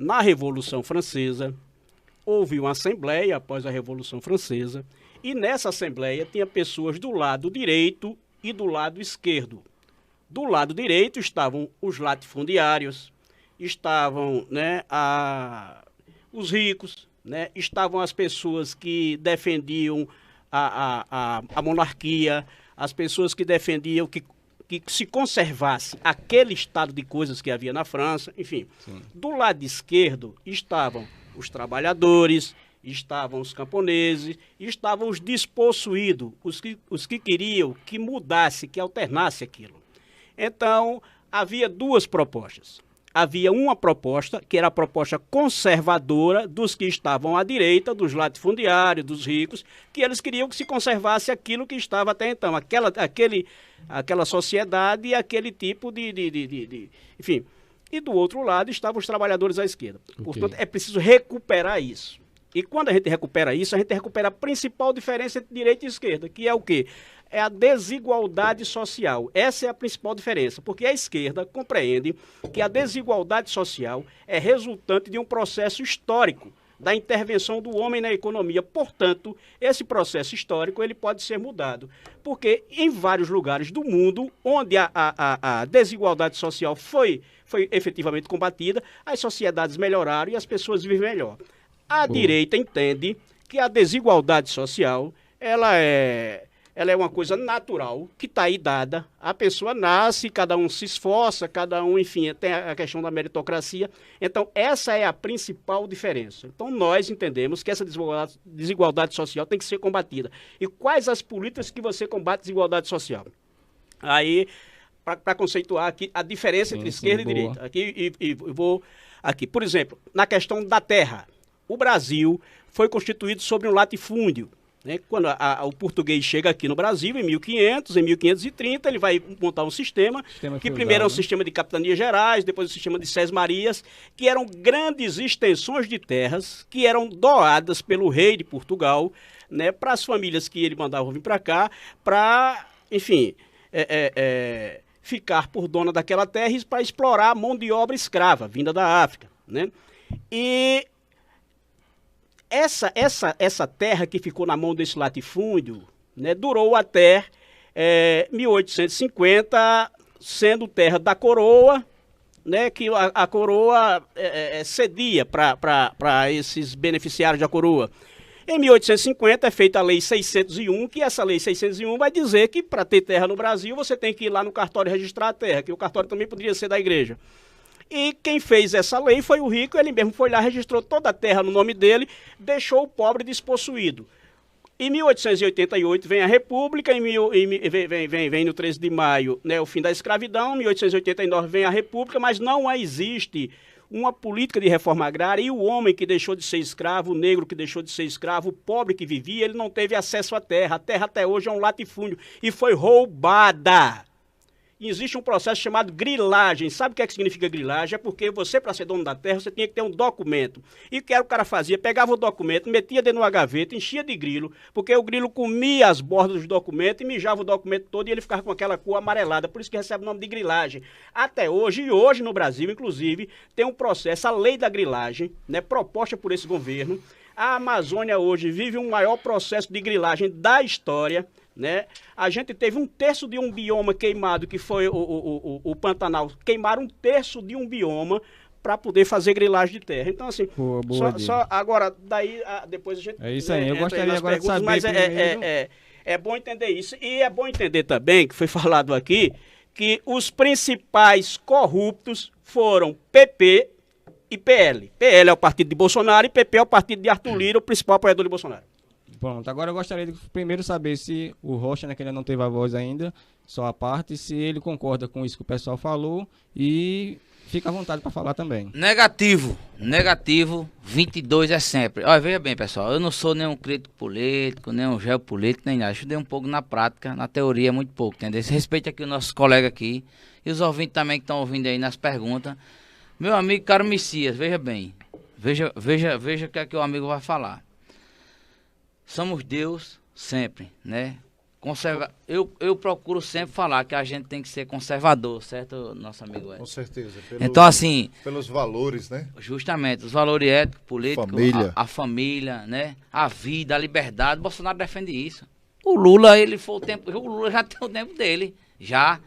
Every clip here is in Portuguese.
na Revolução Francesa, houve uma assembleia após a Revolução Francesa, e nessa assembleia tinha pessoas do lado direito e do lado esquerdo. Do lado direito estavam os latifundiários, estavam, né, os ricos, né, estavam as pessoas que defendiam a monarquia, as pessoas que defendiam que se conservasse aquele estado de coisas que havia na França, enfim. Sim. Do lado esquerdo estavam os trabalhadores, estavam os camponeses, estavam os despossuídos, os que queriam que mudasse, que alternasse aquilo. Então, havia duas propostas. Havia uma proposta, que era a proposta conservadora dos que estavam à direita, dos latifundiários, dos ricos, que eles queriam que se conservasse aquilo que estava até então, aquela sociedade e aquele tipo enfim. E do outro lado estavam os trabalhadores à esquerda. Okay. Portanto, é preciso recuperar isso. E quando a gente recupera isso, a gente recupera a principal diferença entre direita e esquerda, que é o quê? É a desigualdade social. Essa é a principal diferença, porque a esquerda compreende que a desigualdade social é resultante de um processo histórico, da intervenção do homem na economia. Portanto, esse processo histórico ele pode ser mudado, porque em vários lugares do mundo, onde a desigualdade social foi efetivamente combatida, as sociedades melhoraram e as pessoas vivem melhor. A direita entende que a desigualdade social ela é uma coisa natural, que está aí dada. A pessoa nasce, cada um se esforça, cada um, enfim, tem a questão da meritocracia. Então, essa é a principal diferença. Então, nós entendemos que essa desigualdade social tem que ser combatida. E quais as políticas que você combate a desigualdade social? Aí, para conceituar aqui a diferença entre esquerda e direita. Aqui, vou aqui. Por exemplo, na questão da terra. O Brasil foi constituído sobre um latifúndio. Né? Quando o português chega aqui no Brasil, em 1500, em 1530, ele vai montar um sistema que primeiro é um sistema de capitanias gerais, depois um sistema de sesmarias, que eram grandes extensões de terras que eram doadas pelo rei de Portugal, né, para as famílias que ele mandava vir para cá, para, enfim, ficar por dona daquela terra e para explorar a mão de obra escrava, vinda da África. Né? E essa terra que ficou na mão desse latifúndio, né, durou até 1850, sendo terra da coroa, né, que a coroa cedia para esses beneficiários da coroa. Em 1850 é feita a Lei 601, que essa Lei 601 vai dizer que para ter terra no Brasil você tem que ir lá no cartório registrar a terra, que o cartório também poderia ser da igreja. E quem fez essa lei foi o rico, ele mesmo foi lá, registrou toda a terra no nome dele, deixou o pobre despossuído. Em 1888 vem a República, vem no 13 de maio, né, o fim da escravidão, em 1889 vem a República, mas não existe uma política de reforma agrária, e o homem que deixou de ser escravo, o negro que deixou de ser escravo, o pobre que vivia, ele não teve acesso à terra. A terra até hoje é um latifúndio e foi roubada. Existe um processo chamado grilagem. Sabe o que significa grilagem? É porque você, para ser dono da terra, você tinha que ter um documento. E o que o cara fazia? Pegava o documento, metia dentro de uma gaveta, enchia de grilo, porque o grilo comia as bordas do documento e mijava o documento todo e ele ficava com aquela cor amarelada. Por isso que recebe o nome de grilagem. Até hoje, e hoje no Brasil, inclusive, tem um processo, a lei da grilagem, né, proposta por esse governo. A Amazônia hoje vive um maior processo de grilagem da história. Né? A gente teve 1/3 de um bioma queimado, que foi o Pantanal. Queimaram 1/3 de um bioma para poder fazer grilagem de terra. Então, assim, só agora, daí, depois a gente... É isso aí, eu gostaria agora de saber... Mas é bom entender isso. E é bom entender também, que foi falado aqui, que os principais corruptos foram PP e PL. PL é o partido de Bolsonaro e PP é o partido de Arthur Lira, o principal apoiador de Bolsonaro. Pronto, agora eu gostaria de primeiro saber se o Rocha, né, que ainda não teve a voz ainda, só a parte, se ele concorda com isso que o pessoal falou e fica à vontade para falar também. Negativo, 22 é sempre. Olha, veja bem, pessoal, eu não sou nenhum crítico político, nem um geopolítico, nem nada. Estudei um pouco na prática, na teoria muito pouco, entendeu? Respeite aqui os nossos colegas aqui e os ouvintes também que estão ouvindo aí nas perguntas. Meu amigo caro Messias, veja bem, veja o que é que o amigo vai falar. Somos Deus sempre, né? Eu procuro sempre falar que a gente tem que ser conservador, certo, nosso amigo Edson? Com certeza. Então, assim... Pelos valores, né? Justamente, os valores éticos, políticos, Família. A família, né? A vida, a liberdade. Bolsonaro defende isso. O Lula, o Lula já tem o tempo dele, já,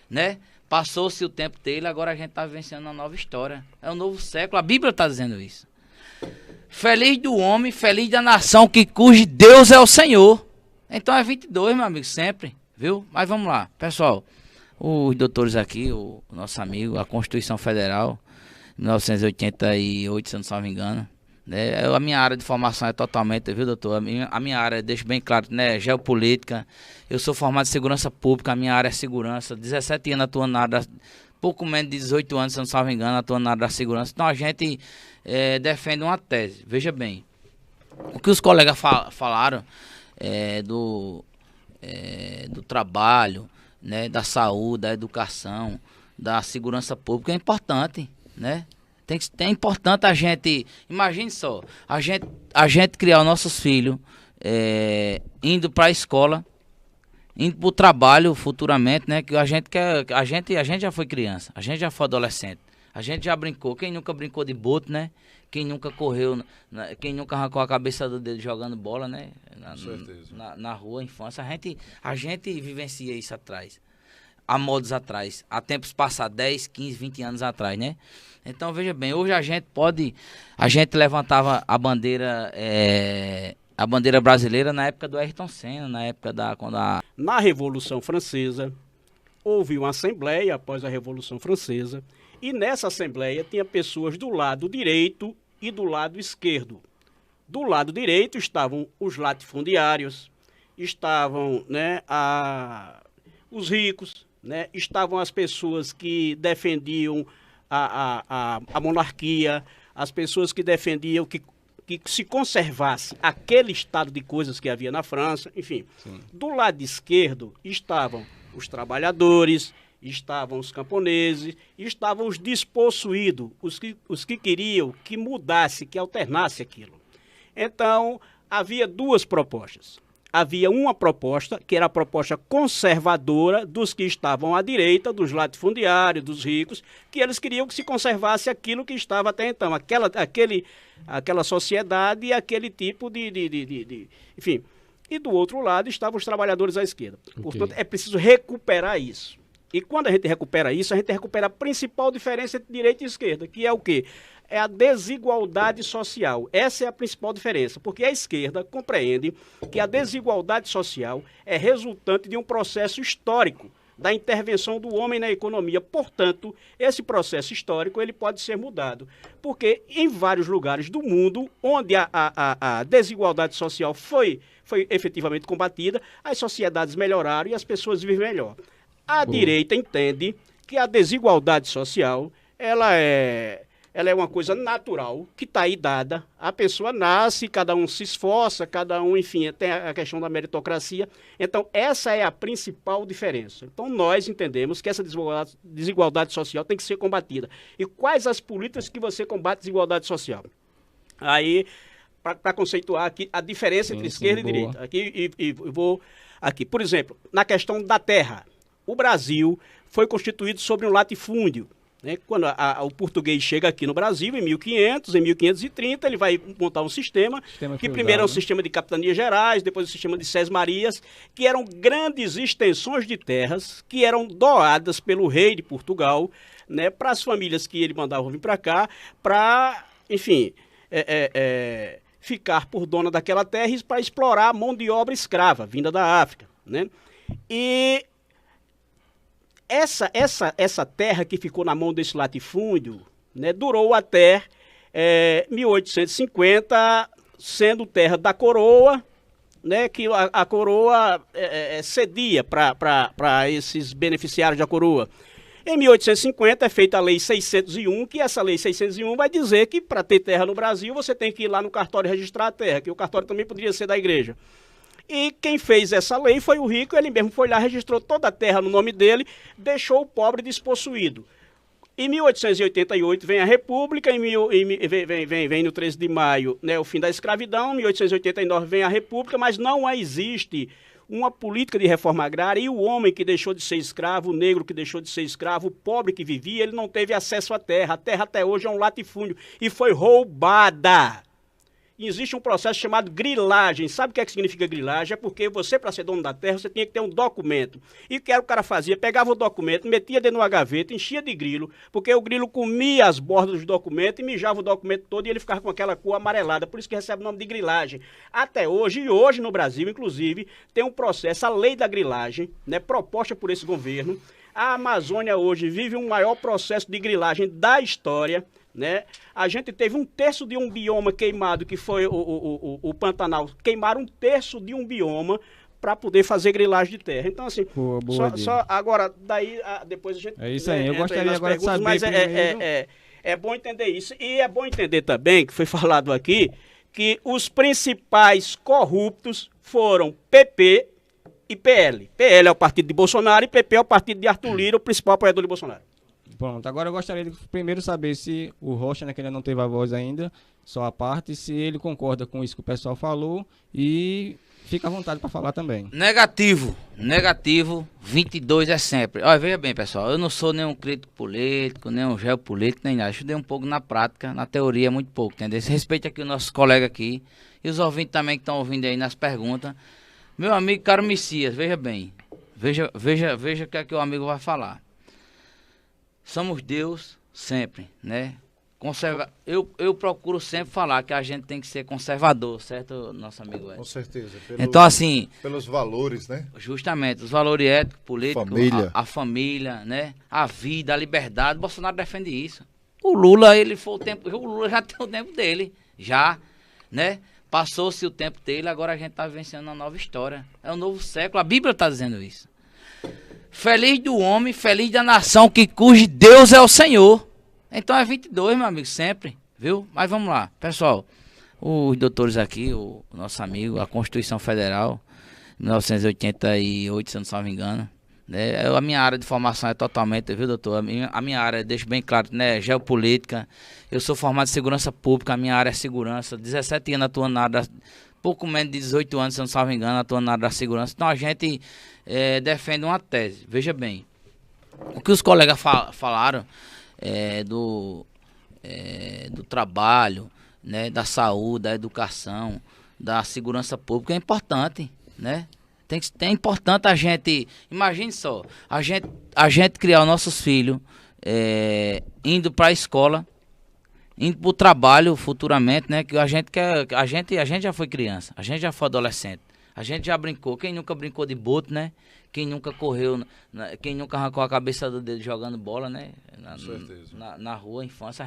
né? Passou-se o tempo dele, agora a gente está vivenciando uma nova história. É um novo século, a Bíblia está dizendo isso. Feliz do homem, feliz da nação, cujo Deus é o Senhor. Então é 22, meu amigo, sempre, viu? Mas vamos lá, pessoal. Os doutores aqui, o nosso amigo, a Constituição Federal, 1988, se eu não me engano. Né? A minha área de formação é totalmente, viu, doutor? A minha área, deixo bem claro, né? Geopolítica. Eu sou formado em segurança pública, a minha área é segurança. 17 anos atuando na área, pouco menos de 18 anos, se eu não me engano, atuando na área da segurança. Então a gente defende uma tese. Veja bem, o que os colegas falaram do trabalho, né, da saúde, da educação, da segurança pública é importante, né? É importante a gente, imagine só, a gente criar os nossos filhos indo para a escola, indo para o trabalho futuramente, né? Que a gente já foi criança, a gente já foi adolescente, a gente já brincou. Quem nunca brincou de boto, né? Quem nunca correu, quem nunca arrancou a cabeça do dedo jogando bola, né? Na rua, infância, a gente vivencia isso atrás. Há modos atrás, há tempos passados, 10, 15, 20 anos atrás, né? Então, veja bem, hoje a gente levantava a bandeira brasileira na época do Ayrton Senna, na época Na Revolução Francesa, houve uma assembleia após a Revolução Francesa, e nessa assembleia tinha pessoas do lado direito e do lado esquerdo. Do lado direito estavam os latifundiários, estavam, né, os ricos, né, estavam as pessoas que defendiam a monarquia, as pessoas que defendiam que se conservasse aquele estado de coisas que havia na França, enfim. Sim. Do lado esquerdo estavam os trabalhadores, estavam os camponeses, estavam os despossuídos, os que queriam que mudasse, que alternasse aquilo. Então, havia duas propostas. Havia uma proposta, que era a proposta conservadora dos que estavam à direita, dos latifundiários, dos ricos, que eles queriam que se conservasse aquilo que estava até então, aquela sociedade e aquele tipo enfim. E do outro lado estavam os trabalhadores à esquerda. Okay. Portanto, é preciso recuperar isso. E quando a gente recupera isso, a gente recupera a principal diferença entre direita e esquerda, que é o quê? É a desigualdade social. Essa é a principal diferença, porque a esquerda compreende que a desigualdade social é resultante de um processo histórico da intervenção do homem na economia. Portanto, esse processo histórico ele pode ser mudado, porque em vários lugares do mundo, onde a desigualdade social foi efetivamente combatida, as sociedades melhoraram e as pessoas vivem melhor. A direita entende que a desigualdade social ela é uma coisa natural, que está aí dada. A pessoa nasce, cada um se esforça, cada um, enfim, tem a questão da meritocracia. Então, essa é a principal diferença. Então, nós entendemos que essa desigualdade social tem que ser combatida. E quais as políticas que você combate a desigualdade social? Aí, para conceituar aqui a diferença entre esquerda e direita. Aqui, vou aqui. Por exemplo, na questão da terra. O Brasil foi constituído sobre um latifúndio. Né? Quando o português chega aqui no Brasil, em 1500, em 1530, ele vai montar um sistema que primeiro é um sistema de capitanias gerais, depois um sistema de sesmarias, que eram grandes extensões de terras que eram doadas pelo rei de Portugal, né, para as famílias que ele mandava vir para cá, para, enfim, ficar por dona daquela terra e para explorar a mão de obra escrava, vinda da África. Né? E essa terra que ficou na mão desse latifúndio, né, durou até 1850, sendo terra da coroa, né, que a coroa cedia para esses beneficiários da coroa. Em 1850 é feita a Lei 601, que essa Lei 601 vai dizer que para ter terra no Brasil você tem que ir lá no cartório registrar a terra, que o cartório também poderia ser da igreja. E quem fez essa lei foi o rico, ele mesmo foi lá, registrou toda a terra no nome dele, deixou o pobre despossuído. Em 1888 vem a República, vem no 13 de maio, né, o fim da escravidão, em 1889 vem a República, mas não existe uma política de reforma agrária, e o homem que deixou de ser escravo, o negro que deixou de ser escravo, o pobre que vivia, ele não teve acesso à terra. A terra até hoje é um latifúndio e foi roubada. Existe um processo chamado grilagem. Sabe o que é que significa grilagem? É porque você, para ser dono da terra, você tinha que ter um documento. E o que era o cara fazia? Pegava o documento, metia dentro de uma gaveta, enchia de grilo, porque o grilo comia as bordas dos documentos e mijava o documento todo e ele ficava com aquela cor amarelada. Por isso que recebe o nome de grilagem. Até hoje, e hoje no Brasil, inclusive, tem um processo, a lei da grilagem, né, proposta por esse governo. A Amazônia hoje vive um maior processo de grilagem da história, né? A gente teve 1/3 de um bioma queimado, que foi o Pantanal. Queimaram 1/3 de um bioma para poder fazer grilagem de terra. Então, assim, só agora, daí, depois a gente... É isso aí, eu gostaria agora de saber mas é bom entender isso. E é bom entender também, que foi falado aqui, que os principais corruptos foram PP e PL. PL é o partido de Bolsonaro e PP é o partido de Arthur Lira, o principal apoiador de Bolsonaro. Pronto, agora eu gostaria de primeiro saber se o Rocha, né, que ele não teve a voz ainda, só a parte, se ele concorda com isso que o pessoal falou e fica à vontade para falar também. Negativo, 22 é sempre. Olha, veja bem, pessoal, eu não sou nenhum crítico político, nenhum geopolítico, nem nada. Estudei um pouco na prática, na teoria muito pouco, entendeu? Respeite aqui os nossos colegas aqui e os ouvintes também que estão ouvindo aí nas perguntas. Meu amigo caro Messias, veja bem, veja o que é que o amigo vai falar. Somos Deus sempre, né? Eu procuro sempre falar que a gente tem que ser conservador, certo, nosso amigo Edson? Com certeza. Então, assim... Pelos valores, né? Justamente, os valores éticos, políticos, família. A família, né? A vida, a liberdade. O Bolsonaro defende isso. O Lula, o Lula já tem o tempo dele, já, né? Passou-se o tempo dele, agora a gente está vencendo uma nova história. É um novo século, a Bíblia está dizendo isso. Feliz do homem, feliz da nação, cujo Deus é o Senhor. Então é 22, meu amigo, sempre, viu? Mas vamos lá, pessoal. Os doutores aqui, o nosso amigo, a Constituição Federal, 1988, se eu não me engano. Né? A minha área de formação é totalmente, viu, doutor? A minha área, deixo bem claro, né? Geopolítica. Eu sou formado em segurança pública, a minha área é segurança. 17 anos atuando na área, pouco menos de 18 anos, se eu não me engano, atuando na área da segurança. Então a gente defende uma tese. Veja bem, o que os colegas falaram do trabalho, né? Da saúde, da educação, da segurança pública é importante, né? É importante a gente, imagine só, a gente criar os nossos filhos indo para a escola, indo para o trabalho futuramente, né? Que a gente já foi criança, a gente já foi adolescente, a gente já brincou. Quem nunca brincou de boto, né? Quem nunca correu, quem nunca arrancou a cabeça do dedo jogando bola, né? Na rua, infância,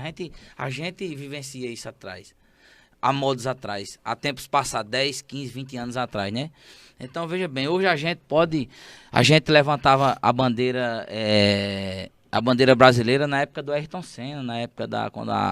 a gente vivencia isso atrás. Há modos atrás, há tempos passados, 10, 15, 20 anos atrás, né? Então, veja bem, hoje a gente levantava a bandeira brasileira na época do Ayrton Senna, na época quando a